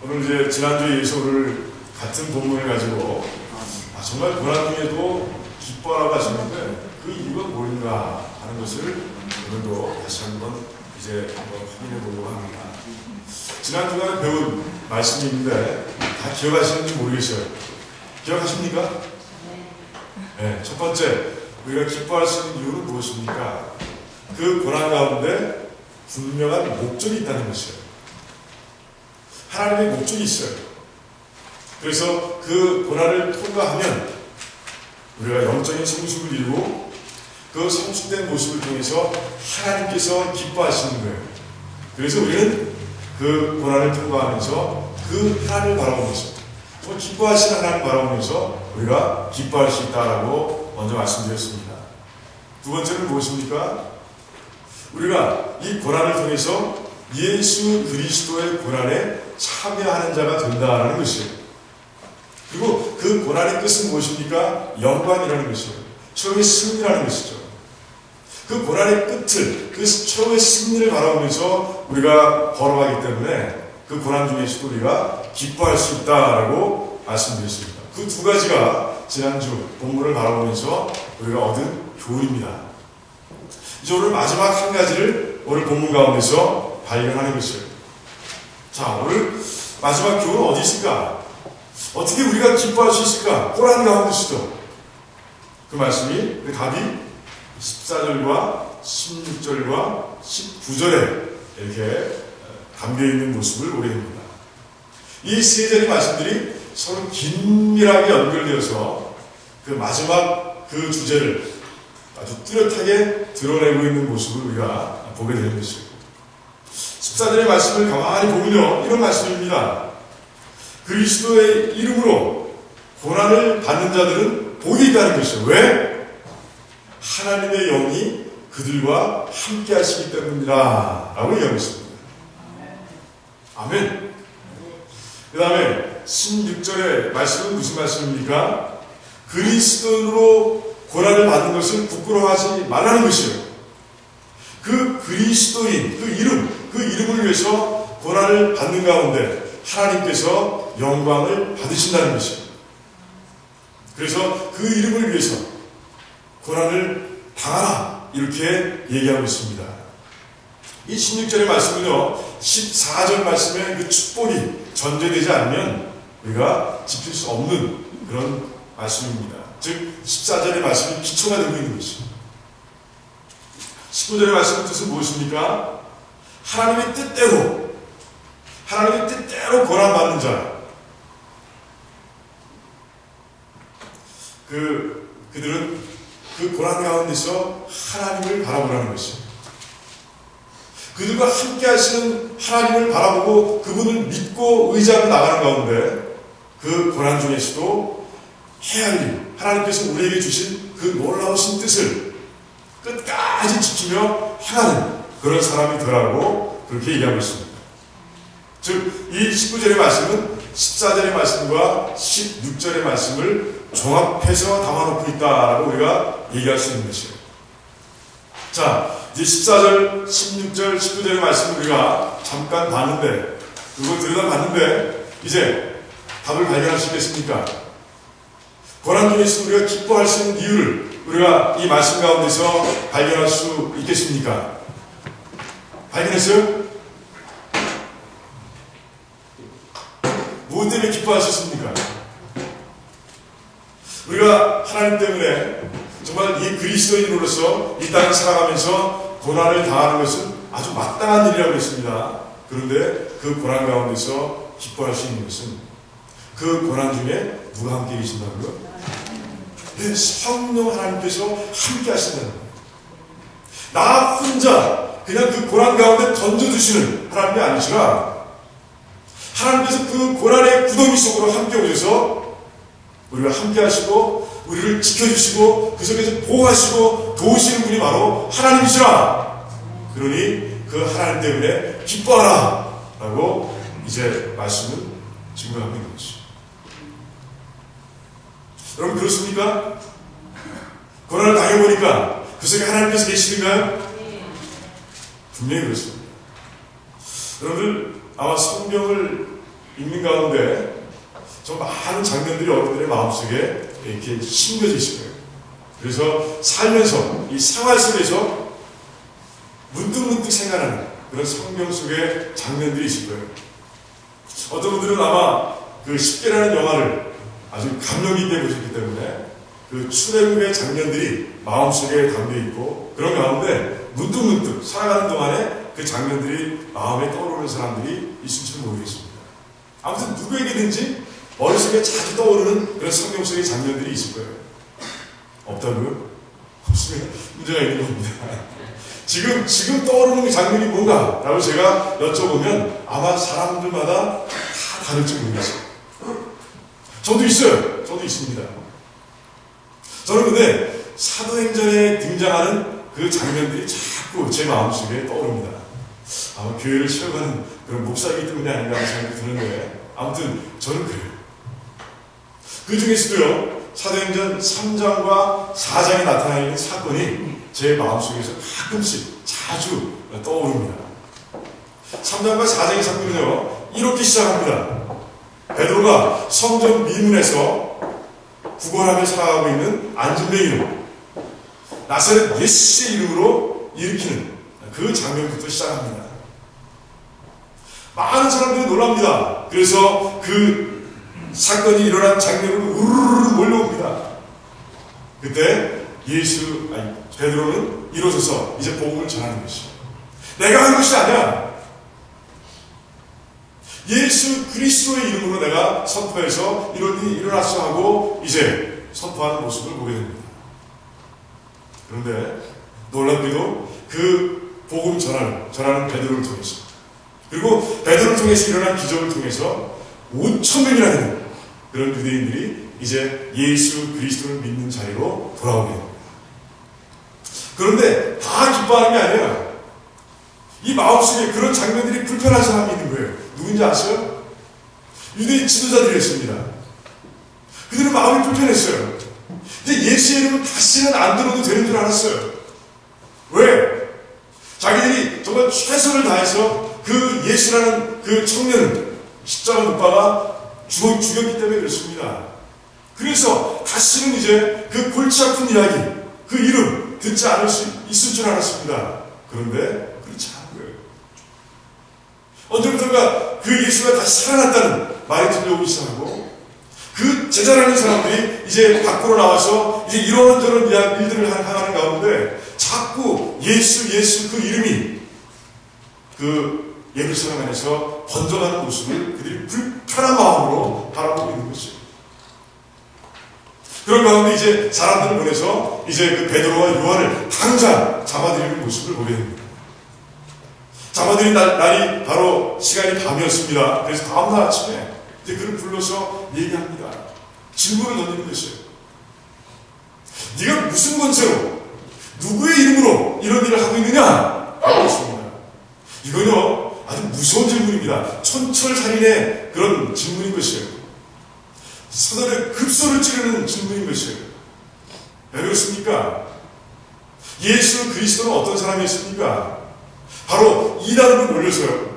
오늘 이제 지난주에 이어서 오늘 같은 본문을 가지고 정말 고난 중에도 기뻐하라고 하시는데 그 이유가 뭘까 하는 것을 오늘도 다시 한번 확인해 보려고 합니다. 지난주간에 배운 말씀이 있는데 다 기억하시는지 모르겠어요. 기억하십니까? 네. 첫 번째, 우리가 기뻐할 수 있는 이유는 무엇입니까? 그 고난 가운데 분명한 목적이 있다는 것이에요. 하나님의 목적이 있어요. 그래서 그 고난을 통과하면 우리가 영적인 성숙을 이루고 그 성숙된 모습을 통해서 하나님께서 기뻐하시는 거예요. 그래서 우리는 그 고난을 통과하면서 그 하나님을 바라보면서 또 기뻐하시는 하나님을 바라보면서 우리가 기뻐할 수 있다라고 먼저 말씀드렸습니다. 두 번째는 무엇입니까? 우리가 이 고난을 통해서 예수 그리스도의 고난에 참여하는 자가 된다는 것이에요. 그리고 그 고난의 끝은 무엇입니까? 영광이라는 것이에요. 최후의 승리라는 것이죠. 그 고난의 끝을, 그 최후의 승리를 바라보면서 우리가 걸어가기 때문에 그 고난 중에서도 우리가 기뻐할 수 있다라고 말씀드렸습니다. 그 두 가지가 지난주 본문을 바라보면서 우리가 얻은 교훈입니다. 이제 오늘 마지막 한 가지를 오늘 본문 가운데서 발견하는 것이에요. 자, 오늘 마지막 교훈은 어디 있을까? 어떻게 우리가 기뻐할 수 있을까? 고난 가운데서도. 그 말씀이, 그 답이 14절과 16절과 19절에 이렇게 담겨있는 모습을 보게 됩니다. 이 세 절의 말씀들이 서로 긴밀하게 연결되어서 그 마지막 그 주제를 아주 뚜렷하게 드러내고 있는 모습을 우리가 보게 되는 것이에요. 14절의 말씀을 가만히 보면요, 이런 말씀입니다. 그리스도의 이름으로 고난을 받는 자들은 복이 있다는 것이죠. 왜? 하나님의 영이 그들과 함께 하시기 때문이다 라고 얘기하고 있습니다. 아멘. 그 다음에 16절의 말씀은 무슨 말씀입니까? 그리스도로 고난을 받는 것을 부끄러워하지 말라는 것이에요. 그 그리스도인, 그 이름을 위해서 고난을 받는 가운데 하나님께서 영광을 받으신다는 것이에요. 그래서 그 이름을 위해서 고난을 당하라 이렇게 얘기하고 있습니다. 이 16절의 말씀은요, 14절 말씀에 그 축복이 전제되지 않으면 우리가 지킬 수 없는 그런 말씀입니다. 즉 14절의 말씀이 기초가 되고 있는 것입니다. 19절의 말씀의 뜻은 무엇입니까? 하나님의 뜻대로 고난받는 자, 그들은 그 고난 가운데서 하나님을 바라보라는 것입니다. 그들과 함께 하시는 하나님을 바라보고 그분을 믿고 의지하며 나가는 가운데 그 고난 중에서도 해야 할 일, 하나님께서 우리에게 주신 그 놀라우신 뜻을 끝까지 지키며 행하는 그런 사람이 되라고 그렇게 얘기하고 있습니다. 즉, 이 19절의 말씀은 14절의 말씀과 16절의 말씀을 종합해서 담아놓고 있다라고 우리가 얘기할 수 있는 것이에요. 자, 이제 14절, 16절, 19절의 말씀을 우리가 잠깐 봤는데, 그걸 들여다봤는데, 이제 답을 발견할 수 있겠습니까? 고난 중에서 우리가 기뻐할 수 있는 이유를 우리가 이 말씀 가운데서 발견할 수 있겠습니까? 발견했어요? 무엇 때문에 기뻐할 수 있습니까? 우리가 하나님 때문에 정말 이 그리스도인으로서 이 땅을 살아가면서 고난을 당하는 것은 아주 마땅한 일이라고 했습니다. 그런데 그 고난 가운데서 기뻐할 수 있는 것은 그 고난 중에 누가 함께 계신다고요? 네, 성령 하나님께서 함께 하신다는 거예요. 나 혼자 그냥 그 고난 가운데 던져주시는 하나님이 아니시라 하나님께서 그 고난의 구덩이 속으로 함께 오셔서 우리와 함께 하시고 우리를 지켜주시고 그 속에서 보호하시고 도우시는 분이 바로 하나님이시라. 그러니 그 하나님 때문에 기뻐하라 라고 이제 말씀은 증거하고 있는 것이죠. 여러분 그렇습니까? 고난을 당해보니까 그 속에 하나님께서 계시는가요? 분명히 그렇습니다. 여러분들 아마 성경을 읽는 가운데 좀 많은 장면들이 여러분들의 마음속에 이렇게 심겨져 있을 거예요. 그래서 살면서 이 생활 속에서 문득문득 생각나는 그런 성경 속의 장면들이 있을 거예요. 어떤 분들은 아마 그 10개라는 영화를 아주 감명 있게 보셨기 때문에 그 출애굽의 장면들이 마음속에 담겨 있고 그런 가운데 문득문득 살아가는 동안에 그 장면들이 마음에 떠오르는 사람들이 있을지는 모르겠습니다. 아무튼 누구에게든지 머릿속에 자주 떠오르는 그런 성경 속의 장면들이 있을 거예요. 없다고요? 없으면 문제가 있는 겁니다. 지금 떠오르는 그 장면이 뭔가? 라고 제가 여쭤보면 아마 사람들마다 다 다를지 모르겠어요. 저도 있어요. 저도 있습니다. 저는 근데 사도행전에 등장하는 그 장면들이 자꾸 제 마음속에 떠오릅니다. 아마 교회를 채워가는 그런 목사이기 때문이 아닌가 하는 생각이 드는데 아무튼 저는 그래요. 그 중에서도요. 사도행전 3장과 4장에 나타나 있는 사건이 제 마음속에서 가끔씩 자주 떠오릅니다. 3장과 4장의 사건은요. 이렇게 시작합니다. 베드로가 성전 미문에서 구걸하며 살아가고 있는 안진뱅이를 나사렛 예수의 이름으로 일으키는 그 장면부터 시작합니다. 많은 사람들이 놀랍니다. 그래서 그 사건이 일어난 장면으로 우르르 몰려옵니다. 그때 베드로는 일어서서 이제 복음을 전하는 것이죠. 내가 한 것이 아니야. 예수 그리스도의 이름으로 내가 선포해서 이런 일이 일어났어 하고 이제 선포하는 모습을 보게 됩니다. 그런데 놀랍게도 그 복음 전하는 베드로를 통해서 그리고 베드로를 통해서 일어난 기적을 통해서 5,000명이나 되는 그런 유대인들이 이제 예수 그리스도를 믿는 자리로 돌아오게 됩니다. 그런데 다 기뻐하는 게 아니라 이 마음속에 그런 장면들이 불편한 사람이 있는 거예요. 누군지 아세요? 유대인 지도자들이었습니다. 그들은 마음이 불편했어요. 이제 예수의 이름은 다시는 안 들어도 되는 줄 알았어요. 왜? 자기들이 정말 최선을 다해서 그 예수라는 그 청년을 십자가 못 박아 죽였기 때문에 그렇습니다. 그래서 다시는 이제 그 골치 아픈 이야기, 그 이름 듣지 않을 수 있을 줄 알았습니다. 그런데 그렇지 않은 거예요. 언제부턴가 그 예수가 다시 살아났다는 말이 들려오기 시작하고 그 제자라는 사람들이 이제 밖으로 나와서 이제 이런저런 일들을 하는 가운데 자꾸 예수 그 이름이 그 예루살렘 안에서 번져가는 모습을 그들이 불편한 마음으로 바라보고 있는 것이죠. 그런 가운데 이제 사람들을 보내서 이제 그 베드로와 요한을 당장 잡아들이는 모습을 보게 됩니다. 잡아들인 날이 바로 시간이 밤이었습니다. 그래서 다음날 아침에 이제 그를 불러서 얘기합니다. 질문을 던지는 것이에요. 네가 무슨 권세로 누구의 이름으로 이런 일을 하고 있느냐? 라고 했습니다. 이건요 아주 무서운 질문입니다. 촌철살인의 그런 질문인 것이에요. 사단의 급소를 찌르는 질문인 것이에요. 왜 그렇습니까? 예수 그리스도는 어떤 사람이었습니까? 바로 이단으로 몰려서요.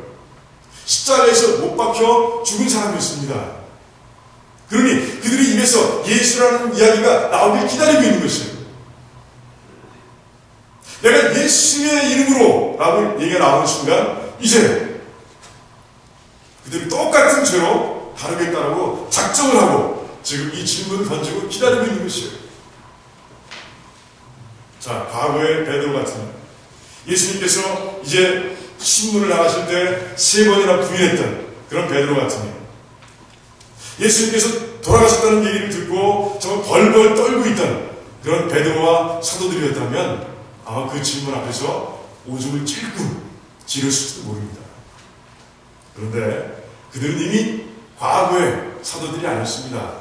십자가에서 못 박혀 죽은 사람이었습니다. 그러니 그들의 입에서 예수라는 이야기가 나오길 기다리고 있는 것이에요. 내가 예수의 이름으로 라고 얘기가 나오는 순간 이제 그들이 똑같은 죄로 다루겠다라고 작정을 하고 지금 이 질문을 던지고 기다리고 있는 것이에요. 자, 과거의 베드로 같은 예수님께서 이제 신문을 나가실 때 3번이나 부인했던 그런 베드로 같으니 예수님께서 돌아가셨다는 얘기를 듣고 정말 벌벌 떨고 있던 그런 베드로와 사도들이었다면 아마 그 질문 앞에서 오줌을 찔끔 지렸을지도 모릅니다. 그런데 그들은 이미 과거의 사도들이 아니었습니다.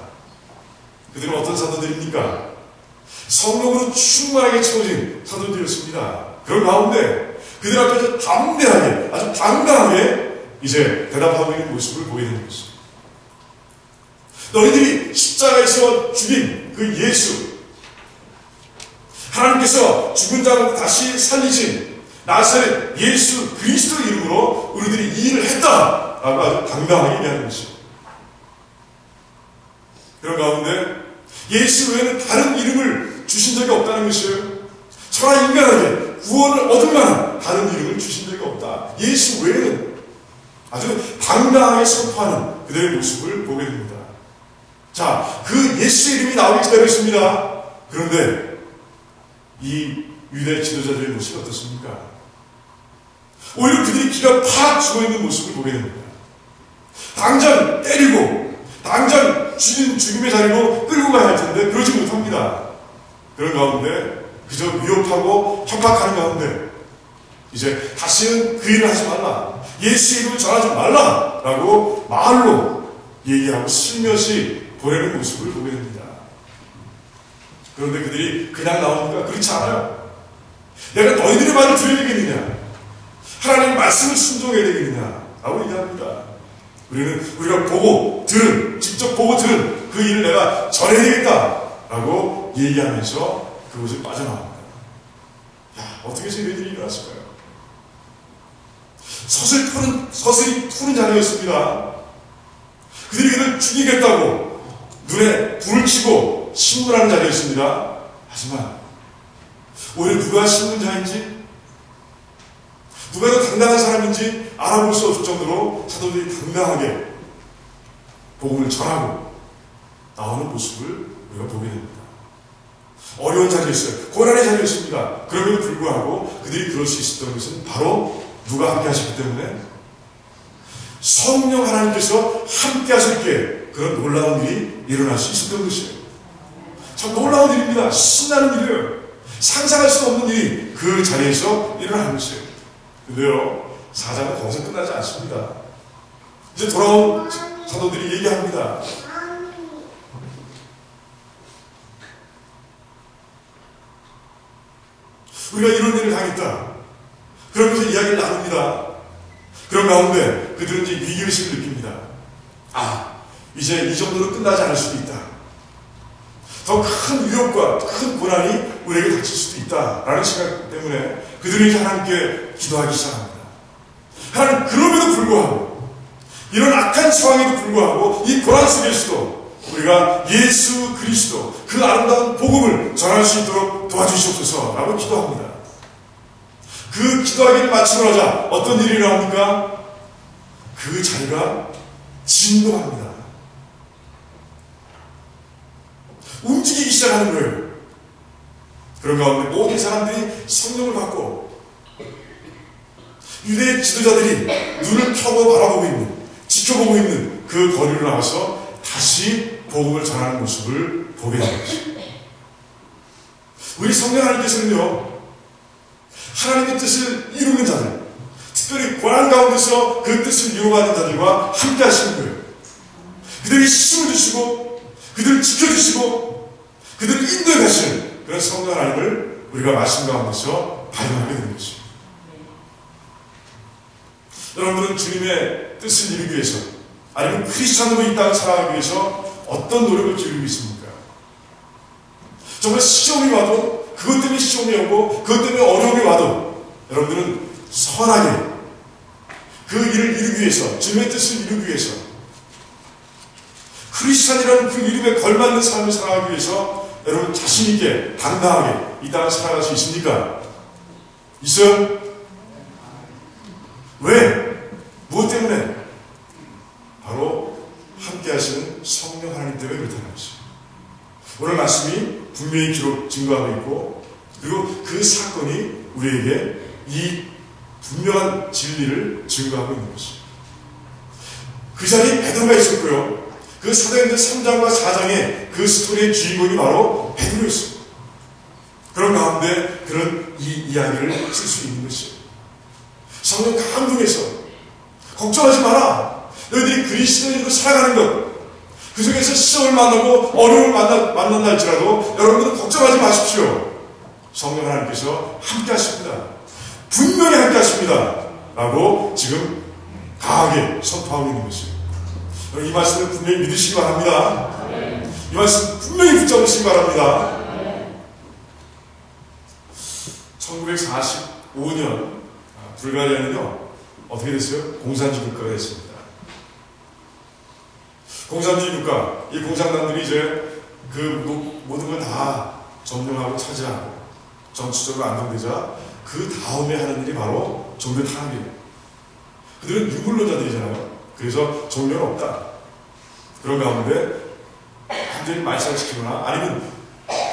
그들은 어떤 사도들입니까? 성령으로 충만하게 채워진 사도들이었습니다. 그런 가운데 그들 앞에서 담대하게 아주 당당하게 이제 대답하고 있는 모습을 보게 되는 것입니다. 너희들이 십자가에서 죽인 그 예수, 하나님께서 죽은 자를 다시 살리신 나사렛 예수 그리스도 이름으로 우리들이 이 일을 했다라고 아주 당당하게 얘기하는 것입니다. 그런 가운데 예수 외에는 다른 이름을 주신 적이 없다는 것이에요. 천하 인간에게 구원을 얻을 만한 다른 이름을 주신 적이 없다. 예수 외에는 아주 당당하게 선포하는 그들의 모습을 보게 됩니다. 자, 그 예수의 이름이 나오기 기다렸습니다. 그런데 이 유대 지도자들의 모습이 어떻습니까? 오히려 그들이 기가 팍 죽어있는 모습을 보게 됩니다. 당장 때리고 당장 죽임의 자리로 끌고 가야 할 텐데 그러지 못합니다. 그런 가운데 그저 위협하고 협박하는 가운데 이제 다시는 그 일을 하지 말라, 예수의 이름을 전하지 말라 라고 말로 얘기하고 슬며시 보내는 모습을 보게 됩니다. 그런데 그들이 그냥 나오니까 그렇지 않아요. 내가 너희들의 말을 들어야 되겠느냐, 하나님의 말씀을 순종해야 되겠느냐 라고 얘기합니다. 우리가 보고 들은, 직접 보고 들은 그 일을 내가 전해야 되겠다 라고 얘기하면서 그곳을 빠져나옵니다. 야, 어떻게 해서 이런 일이 일어났을까요? 서슬이 푸른 자리였습니다. 그들이 그를 죽이겠다고 눈에 불을 치고 신문하는 자리였습니다. 하지만 오히려 누가 신문자인지, 누가 더 당당한 사람인지 알아볼 수 없을 정도로 사도들이 당당하게 복음을 전하고 나오는 모습을 우리가 보게 됩니다. 어려운 자리였어요. 고난의 자리였습니다. 그럼에도 불구하고 그들이 그럴 수 있었던 것은 바로 누가 함께 하셨기 때문에 성령 하나님께서 함께 하실 때 그런 놀라운 일이 일어날 수 있었던 것이에요. 참 놀라운 일입니다. 신나는 일이에요. 상상할 수 없는 일이 그 자리에서 일어나는 것이에요. 근데요, 사장은 거기서 끝나지 않습니다. 이제 돌아온 사도들이 얘기합니다. 우리가 이런 일을 당했다. 그러면서 이야기를 나눕니다. 그런 가운데 그들은 이제 위기의식을 느낍니다. 아, 이제 이 정도로 끝나지 않을 수도 있다. 더 큰 위협과 큰 고난이 우리에게 닥칠 수도 있다라는 생각 때문에 그들이 이제 하나님께 기도하기 시작합니다. 하나님, 그럼에도 불구하고, 이런 악한 상황에도 불구하고 이 고난 속에서도 우리가 예수 그리스도 그 아름다운 복음을 전할 수 있도록 도와주시옵소서라고 기도합니다. 그 기도하기를 마치고 나자 어떤 일이 일어납니까? 그 자리가 진동합니다. 움직이기 시작하는 거예요. 그런 가운데 모든 사람들이 성령을 받고 유대 지도자들이 눈을 켜고 바라보고 있는, 지켜보고 있는 그 거리로 나와서 다시 복음을 전하는 모습을 보게 되는 것입니다. 우리 성령 하나님께서는요, 하나님의 뜻을 이루는 자들, 특별히 고난 가운데서 그 뜻을 이루어가는 자들과 함께 하시는 거예요. 그들이 힘을 주시고 그들을 지켜주시고 그들을 인도해 가시는 그런 성령 하나님을 우리가 말씀 가운데서 발견하게 되는 것입니다. 여러분들은 주님의 뜻을 이루기 위해서, 아니면 크리스찬으로 이 땅을 살아가기 위해서 어떤 노력을 기울이고 있습니까? 정말 시험이 와도, 그것 때문에 시험이 오고 그것 때문에 어려움이 와도 여러분들은 선하게 그 일을 이루기 위해서, 주님의 뜻을 이루기 위해서, 크리스찬이라는 그 이름에 걸맞는 삶을 살아가기 위해서 여러분 자신있게 당당하게 이 땅을 살아갈 수 있습니까? 있어요? 왜? 무엇 때문에? 바로 함께 하시는 성령 하나님 때문에 그렇다는 것입니다. 오늘 말씀이 분명히 증거하고 있고, 그리고 그 사건이 우리에게 이 분명한 진리를 증거하고 있는 것입니다. 그 자리에 베드로가 있었고요. 그 사도행전 3장과 4장의 그 스토리의 주인공이 바로 베드로였습니다. 그런 가운데 그런 이 이야기를 쓸 수 있는 것이에요. 성령 감동해서 걱정하지 마라. 너희들이 그리스도인으로 살아가는 것, 그 속에서 시험을 만나고 어려움을 만난다 할지라도 여러분들은 걱정하지 마십시오. 성령 하나님께서 함께 하십니다. 분명히 함께 하십니다. 라고 지금 강하게 선포하고 있는 것입니다. 이 말씀을 분명히 믿으시기 바랍니다. 이 말씀 분명히 붙잡으시기 바랍니다. 1945년 불가리아는요, 어떻게 됐어요? 공산주의 국가가 됐습니다. 공산주의 국가, 이 공산당들이 이제 그 모든 걸 다 점령하고 차지하고 정치적으로 안정되자 그 다음에 하는 일이 바로 종교 탄압이에요. 그들은 유물론자들이잖아요. 그래서 종교는 없다. 그런 가운데 완전히 말살시키거나 아니면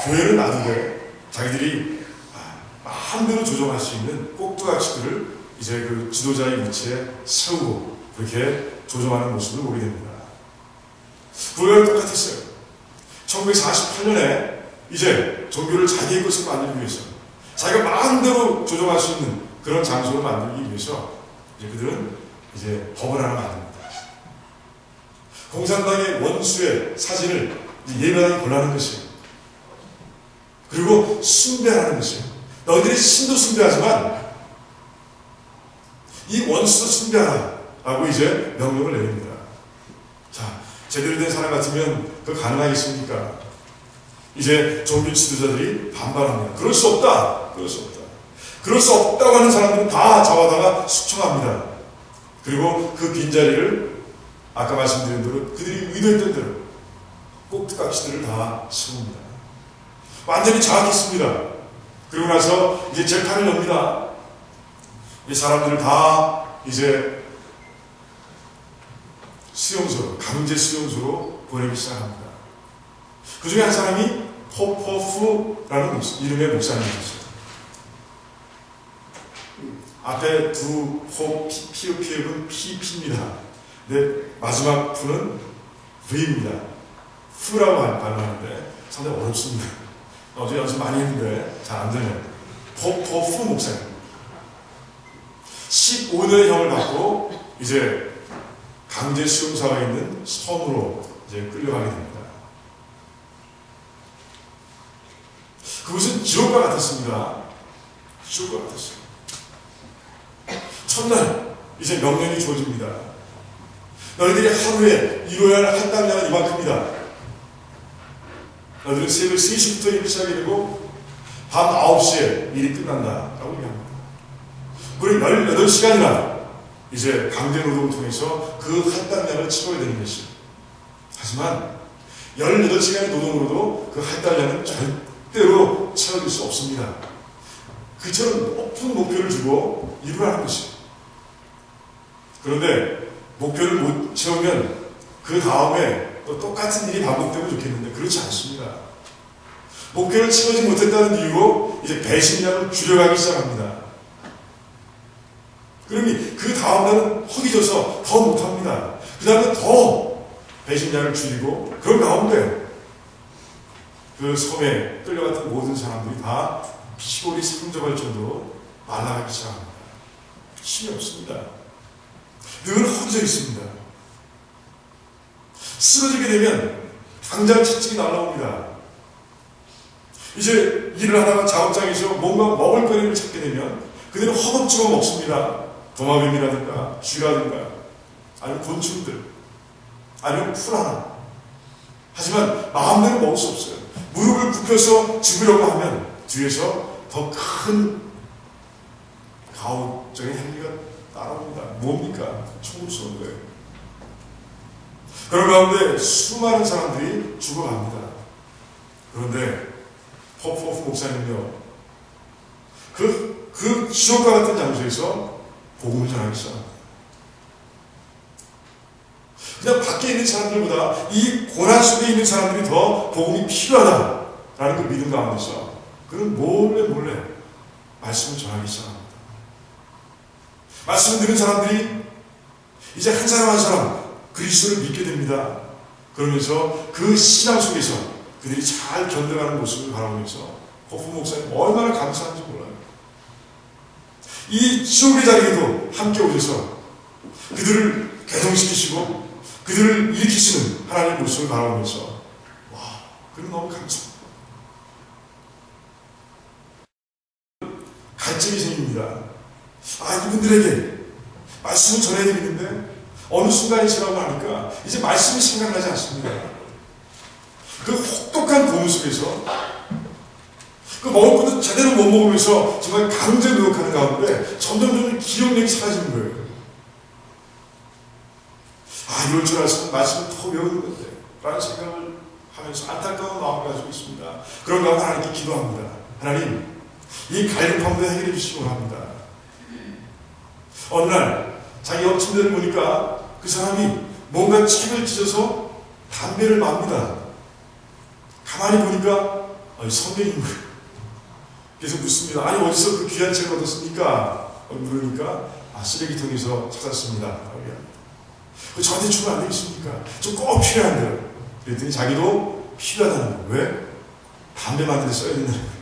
교회를 놔두되 자기들이 마음대로 조정할 수 있는 꼭두각시들을 이제 그 지도자의 위치에 세우고 그렇게 조정하는 모습을 보게 됩니다. 그거랑 똑같았어요. 1948년에 이제 종교를 자기의 것을 만들기 위해서 자기가 마음대로 조정할 수 있는 그런 장소를 만들기 위해서 이제 그들은 이제 법을 하나 만듭니다. 공산당의 원수의 사진을 예배당에 골라는 것이에요. 그리고 숭배하는 것이에요. 너희들이 신도 숭배하지만 이 원수도 숭배하라 라고 이제 명령을 내립니다. 자, 제대로 된 사람 같으면 그거 가능하겠습니까? 이제 종교 지도자들이 반발합니다. 그럴 수 없다. 그럴 수 없다. 그럴 수 없다고 하는 사람들은 다 잡아다가 숙청합니다. 그리고 그 빈자리를 아까 말씀드린 대로 그들이 의도했던 대로 꼭두각시들을 다 세웁니다. 완전히 장악했습니다. 그리고 나서 이제 재판을 엽니다. 이 사람들을 다 이제 수용소로, 강제 수용소로 보내기 시작합니다. 그 중에 한 사람이 포포프라는 이름의 목사님이었어요. 앞에 두 피읍은 PP입니다. 근데 마지막 푸는 V입니다. F라고 발음하는데 상당히 어렵습니다. 어제 연습 많이 했는데 잘 안 되네요. 포포프 목사님. 15년의 형을 받고 이제 강제 수용소가 있는 섬으로 이제 끌려가게 됩니다. 그것은 지옥과 같았습니다. 지옥과 같았어요. 첫날 이제 명령이 주어집니다. 너희들이 하루에 이뤄야 할 한 달량은 이만큼이다. 너희들은 새벽 3시부터 일을 시작이 되고 밤 9시에 일이 끝난다 라고 얘기합니다. 그리고 18시간이나 이제 강제 노동을 통해서 그 한 달량을 채워야 되는 것이죠. 하지만 18시간의 노동으로도 그 한 달량은 절대로 채워질 수 없습니다. 그처럼 높은 목표를 주고 일을 하는 것이죠. 그런데 목표를 못 채우면 그 다음에 또 똑같은 일이 반복되면 좋겠는데 그렇지 않습니다. 목표를 채우지 못했다는 이유로 이제 배신량을 줄여가기 시작합니다. 그러니 그 다음날은 허기져서 더 못합니다. 그 다음에 더 배신량을 줄이고 그런 가운데 그 섬에 끌려갔던 모든 사람들이 다 피골이 상접할 정도로 말라가기 시작합니다. 힘이 없습니다. 늘 허기져 있습니다. 쓰러지게 되면 당장 채찍이 날라옵니다. 이제 일을 하다가 작업장에서 뭔가 먹을거리를 찾게 되면 그들은 허겁지겁 먹습니다. 도마뱀이라든가 쥐라든가 아니면 곤충들 아니면 풀 하나. 하지만 마음대로 먹을 수 없어요. 무릎을 굽혀서 죽으려고 하면 뒤에서 더 큰 가혹적인 행위가 따라옵니다. 뭡니까? 총을 쏘는 거예요. 그런 가운데 수많은 사람들이 죽어갑니다. 그런데 포포프 목사님은요, 그 지옥과 같은 장소에서 복음을 전하기 시작합니다. 그냥 밖에 있는 사람들보다 이 고난 속에 있는 사람들이 더 복음이 필요하다라는 그 믿음 가운데서 그는 몰래 말씀을 전하기 시작합니다. 말씀을 들은 사람들이 이제 한 사람 한 사람 그리스도를 믿게 됩니다. 그러면서 그 신앙 속에서 그들이 잘 견뎌가는 모습을 바라보면서 포포프 목사님 얼마나 감사한지 몰라요. 이 지옥의 자리에도 함께 오셔서 그들을 개성시키시고 그들을 일으키시는 하나님의 모습을 바라보면서 와, 그는 너무 감사합니다. 갈증이 생깁니다. 이분들에게 말씀을 전해야 되는데 어느 순간에 지나고 하니까 이제 말씀이 생각나지 않습니다. 그 혹독한 고문 속에서 그 먹을 것도 제대로 못 먹으면서 정말 강제 노력하는 가운데 점점 기억력이 사라지는 거예요. 이럴 줄 알았으면 말씀을 더 외우는 건데 라는 생각을 하면서 안타까운 마음을 가지고 있습니다. 그런 가운데 하나님께 기도합니다. 하나님, 이 갈급함도 해결해 주시기 원합니다. 어느 날 자기 옆 침대를 보니까 그 사람이 뭔가 책을 찢어서 담배를 맙니다. 가만히 보니까 성경인 거예요. 그래서 묻습니다. 아니 어디서 그 귀한 책을 얻었습니까? 물으니까 쓰레기통에서 찾았습니다. 저한테 주면 안 되겠습니까? 좀 꼭 필요한데요. 그랬더니 자기도 필요하다는 거예요. 왜? 담배 만드는 데 써야 된다는 거예요.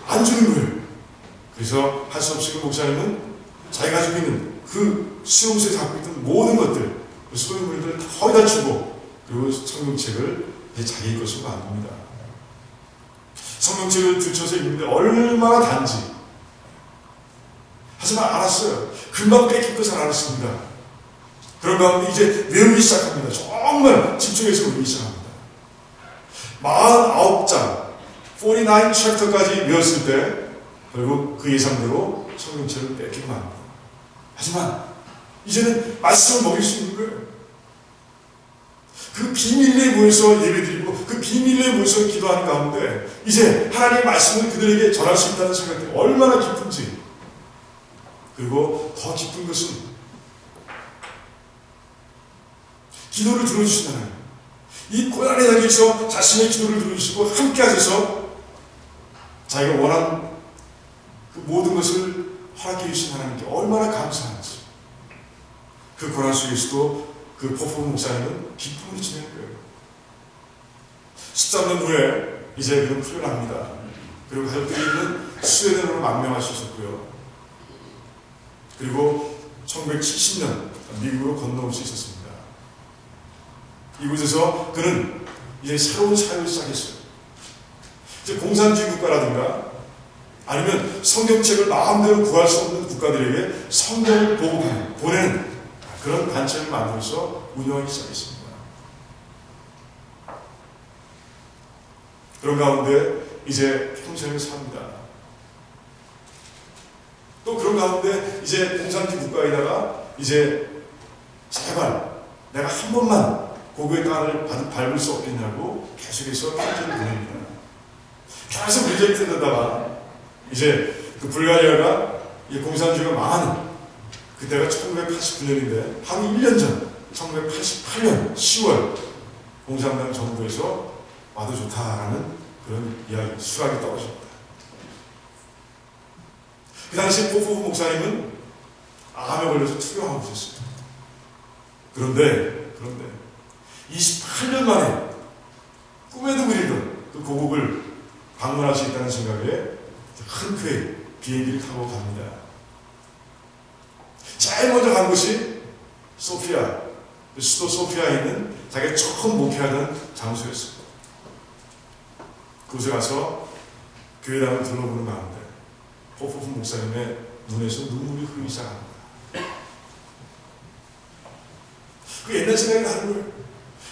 안 주는 거예요. 그래서 할 수 없이 그 목사님은 자기가 가지고 있는 그 수용소에 갖고 있던 모든 것들, 그 소유물들을 거의 다 주고, 그리고 성경책을 자기 것으로 만듭니다. 성경책을 들춰서 읽는데 얼마나 단지. 하지만 알았어요. 금방 뺏길 것을 알았습니다. 그런 가운데 이제 외우기 시작합니다. 정말 집중해서 외우기 시작합니다. 49장, 49 챕터까지 외웠을 때 결국 그 예상대로 성경책을 뺏기고 맙니다. 하지만 이제는 말씀을 먹일 수 있는 거예요. 그 비밀리에 모여서 예배드리고 그 비밀리에 모여서 기도하는 가운데 이제 하나님의 말씀을 그들에게 전할 수 있다는 생각이 얼마나 기쁜지. 그리고 더 기쁜 것은 기도를 들어주신 하나님, 이 고난의 자리에서 자신의 기도를 들어주시고 함께 하셔서 자기가 원한 그 모든 것을 허락해 주신 하나님께 얼마나 감사한지. 그 고난 속에서도 그 포포 목사님은 기쁨으로 지내는 거예요. 13년 후에 이제 그는 풀려납니다. 그리고 가족들이 있는 스웨덴으로 망명할 수 있었고요. 그리고 1970년 미국으로 건너올 수 있었습니다. 이곳에서 그는 이제 새로운 사역을 시작했어요. 이제 공산주의 국가라든가 아니면 성경책을 마음대로 구할 수 없는 국가들에게 성경을 보고하는, 보내는 그런 단체를 만들어서 운영하기 시작했습니다. 그런 가운데 이제 평생을 삽니다. 또 그런 가운데 이제 공산주의 국가에다가 이제 제발 내가 한 번만 고국의 땅을 밟을 수 없겠냐고 계속해서 편지를 보냅니다. 계속 문제를 들다가 이제 그 불가리아가 공산주의가 망하는 그때가 1989년인데 바로 1년 전 1988년 10월 공산당 정부에서 와도 좋다라는 그런 이야기, 수락이 떨어집니다. 그 당시 포포프 목사님은 암에 걸려서 투병하고 있었어요. 그런데 28년 만에 꿈에도 그리던 그 고국을 방문할 수 있다는 생각에 흔쾌히 비행기를 타고 갑니다. 제일 먼저 간 곳이 소피아, 수도 소피아에 있는 자기가 처음 목회하던 장소였습니다. 그곳에 가서 교회당을 둘러보는 가운데 포포프 목사님의 눈에서 눈물이 흐르기 시작합니다. 그 옛날 생각이 나는 거예요.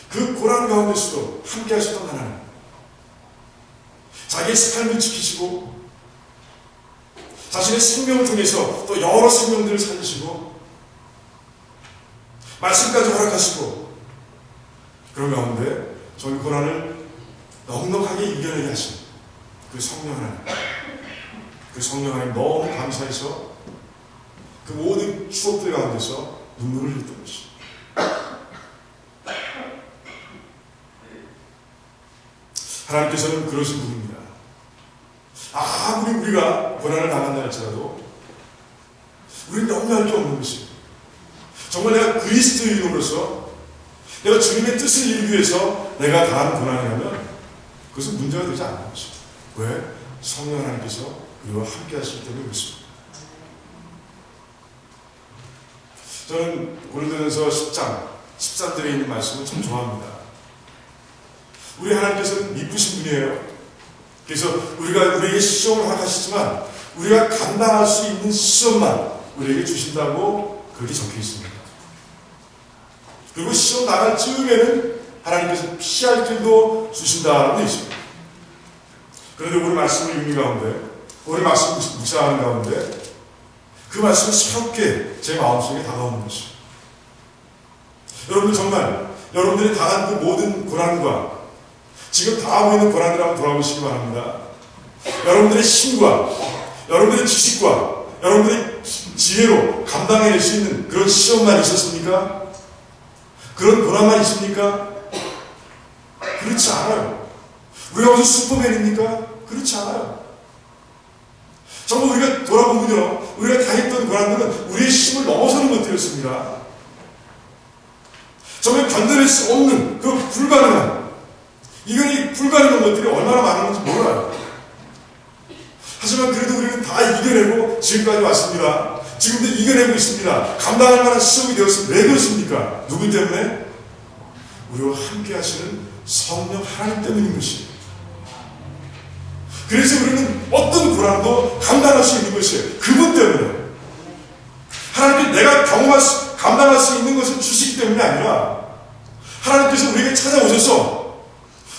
그 고난 가운데서도 함께 하셨던 하나님, 자기의 삶을 지키시고 자신의 생명을 통해서 또 여러 생명들을 살리시고 말씀까지 허락하시고 그런 가운데 저희 고난을 넉넉하게 이겨내게 하신 그 성령 하나님, 그 성령 하나님 너무 감사해서 그 모든 추억들 가운데서 눈물을 흘렸던 것입니다. 하나님께서는 그러신 분입니다. 아무리 우리가 고난을 당한다 할지라도 우리는 염려할 게 없는 것입니다. 정말 내가 그리스도인으로서 내가 주님의 뜻을 이루기 위해서 내가 당하는 고난이라면 그것은 문제가 되지 않는 것입니다. 왜? 성령 하나님께서 우리와 함께 하시기 때문에 그렇습니다. 저는 고린도전서 10장 13절에 있는 말씀을 참 좋아합니다. 우리 하나님께서는 미쁘신 분이에요. 그래서 우리에게 시험을 허락하시지만 우리가 감당할 수 있는 시험만 우리에게 주신다고 그렇게 적혀 있습니다. 그리고 시험 나갈 즈음에는 하나님께서 피할 길도 주신다고 되어 있습니다. 그런데 우리 말씀을 읽는 가운데, 우리 말씀을 묵상하는 가운데 그 말씀이 새롭게 제 마음속에 다가오는 것입니다. 여러분들 정말 여러분들이 당한 그 모든 고난과 지금 당하고 있는 고난을 한번 돌아보시기 바랍니다. 여러분들의 힘과 여러분들의 지식과 여러분들의 지혜로 감당해낼 수 있는 그런 시험만 있었습니까? 그런 고난만 있습니까? 그렇지 않아요. 우리가 무슨 슈퍼맨입니까? 그렇지 않아요. 정말 우리가 돌아보면요, 우리가 당했던 고난들은 우리의 힘을 넘어서는 것들이었습니다. 정말 견뎌낼 수 없는 그 불가능한, 이건이 불가능한 것들이 얼마나 많은지 몰라요. 하지만 그래도 우리는 다 이겨내고 지금까지 왔습니다. 지금도 이겨내고 있습니다. 감당할 만한 시험이 되었습니다. 왜 그렇습니까? 누구 때문에? 우리와 함께 하시는 성령 하나님 때문인 것이에요. 그래서 우리는 어떤 고난도 감당할 수 있는 것이에요. 그분 때문에. 하나님께 내가 감당할 수 있는 것을 주시기 때문이 아니라 하나님께서 우리에게 찾아오셔서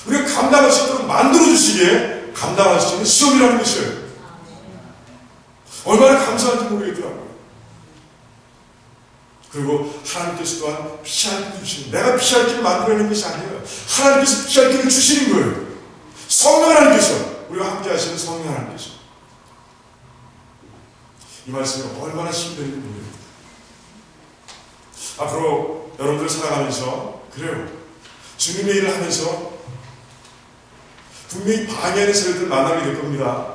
우리가 감당할 수 있도록 만들어주시기에 감당할 수 있는 시험이라는 것이에요. 얼마나 감사한지 모르겠더라고요. 그리고 하나님께서 또한 피할 길을 주시는, 내가 피할 길을 만들어내는 것이 아니에요. 하나님께서 피할 길을 주시는 거예요. 성령 하나님께서, 우리와 함께 하시는 성령 하나님께서. 이 말씀이 얼마나 힘든지 모르겠어요. 앞으로 여러분들 살아가면서 그래요. 주님의 일을 하면서 분명히 방해하는 세력들 만나게 될 겁니다.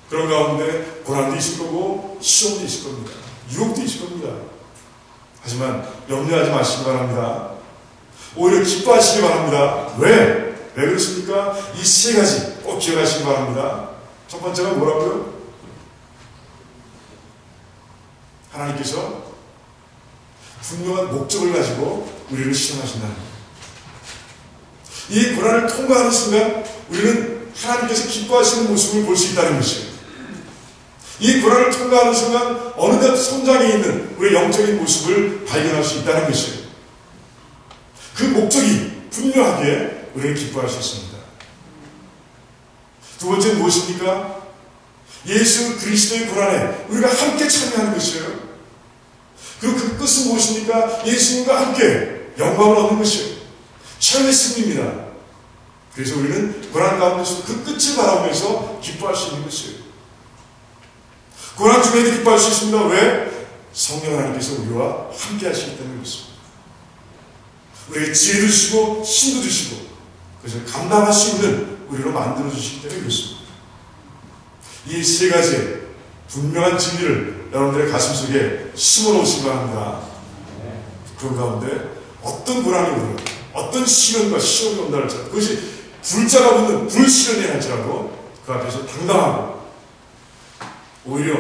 그런 가운데 고난도 있을 거고 시험도 있을 겁니다. 유혹도 있을 겁니다. 하지만 염려하지 마시기 바랍니다. 오히려 기뻐하시기 바랍니다. 왜? 왜 그렇습니까? 이 세 가지 꼭 기억하시기 바랍니다. 첫 번째가 뭐라고요? 하나님께서 분명한 목적을 가지고 우리를 시험하신다는 거예요. 이 고난을 통과하는 순간 우리는 하나님께서 기뻐하시는 모습을 볼 수 있다는 것이에요. 이 고난을 통과하는 순간 어느덧 성장해 있는 우리의 영적인 모습을 발견할 수 있다는 것이에요. 그 목적이 분명하게 우리를 기뻐할 수 있습니다. 두 번째는 무엇입니까? 예수 그리스도의 고난에 우리가 함께 참여하는 것이에요. 그리고 그 끝은 무엇입니까? 예수님과 함께 영광을 얻는 것이에요. 최후의 승리입니다. 그래서 우리는 고난 가운데서 그 끝을 바라보면서 기뻐할 수 있는 것이에요. 고난 중에도 기뻐할 수 있습니다. 왜? 성령 하나님께서 우리와 함께 하시기 때문에 그렇습니다. 우리에게 지혜도 주시고 힘도 주시고 그것을 감당할 수 있는 우리로 만들어주시기 때문에 그렇습니다. 이 세 가지의 분명한 진리를 여러분들의 가슴속에 심어놓으시기 바랍니다. 그런 가운데 어떤 고난이 오든 어떤 시련과 시험이 온다 할지라도 그것이 불자가 붙는 불시련이 할지라도 그 앞에서 당당하고 오히려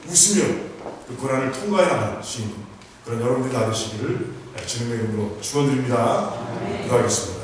웃으며 그 고난을 통과해 나갈 수 있는 그런 여러분들이 나되시기를 주님의 이름으로 축원드립니다. 기도하겠습니다.